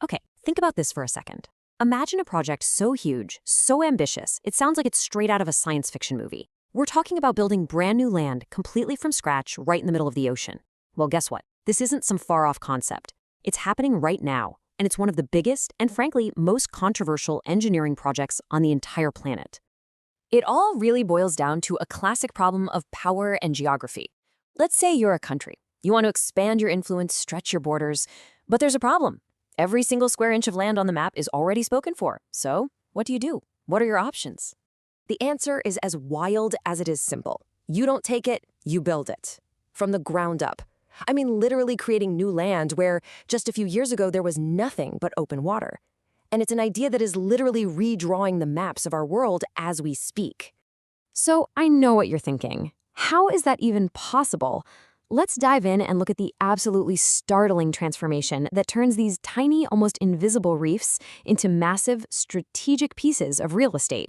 Okay, think about this for a second. Imagine a project so huge, so ambitious, it sounds like it's straight out of a science fiction movie. We're talking about building brand new land completely from scratch right in the middle of the ocean. Well, guess what? This isn't some far-off concept. It's happening right now, and it's one of the biggest and, frankly, most controversial engineering projects on the entire planet. It all really boils down to a classic problem of power and geography. Let's say you're a country. You want to expand your influence, stretch your borders, but there's a problem. Every single square inch of land on the map is already spoken for. So, what do? What are your options? The answer is as wild as it is simple. You don't take it, you build it. From the ground up. I mean, literally creating new land where just a few years ago there was nothing but open water. And it's an idea that is literally redrawing the maps of our world as we speak. So, I know what you're thinking. How is that even possible? Let's dive in and look at the absolutely startling transformation that turns these tiny, almost invisible reefs into massive, strategic pieces of real estate.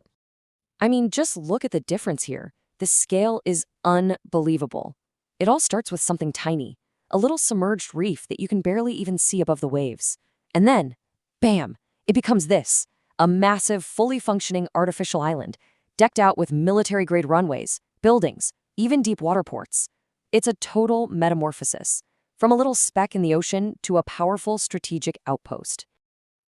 I mean, just look at the difference here. The scale is unbelievable. It all starts with something tiny, a little submerged reef that you can barely even see above the waves. And then, bam, it becomes this, a massive, fully functioning artificial island, decked out with military-grade runways, buildings, even deep water ports. It's a total metamorphosis, from a little speck in the ocean to a powerful strategic outpost.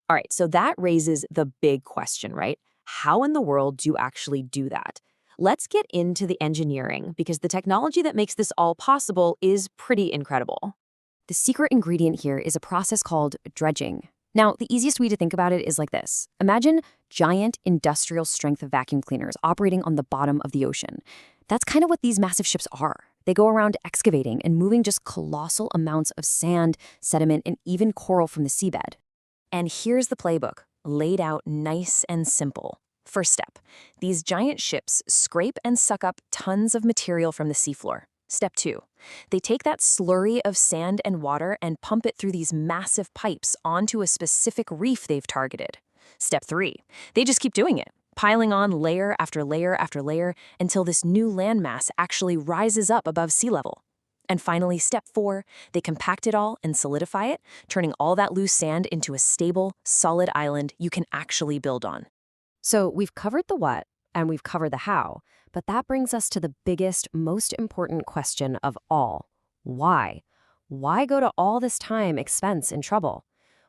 All right, so that raises the big question, right? How in the world do you actually do that? Let's get into the engineering, because the technology that makes this all possible is pretty incredible. The secret ingredient here is a process called dredging. Now, the easiest way to think about it is like this. Imagine giant industrial strength vacuum cleaners operating on the bottom of the ocean. That's kind of what these massive ships are. They go around excavating and moving just colossal amounts of sand, sediment, and even coral from the seabed. And here's the playbook, laid out nice and simple. First step, these giant ships scrape and suck up tons of material from the seafloor. Step 2, they take that slurry of sand and water and pump it through these massive pipes onto a specific reef they've targeted. Step 3, they just keep doing it, piling on layer after layer after layer until this new landmass actually rises up above sea level. And finally, step 4, they compact it all and solidify it, turning all that loose sand into a stable, solid island you can actually build on. So we've covered the what and we've covered the how, but that brings us to the biggest, most important question of all. Why? Why go to all this time, expense, and trouble?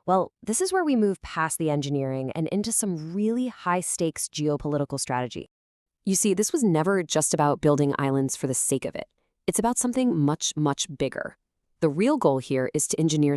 Well, this is where we move past the engineering and into some really high-stakes geopolitical strategy. You see, this was never just about building islands for the sake of it. It's about something much, much bigger. The real goal here is to engineer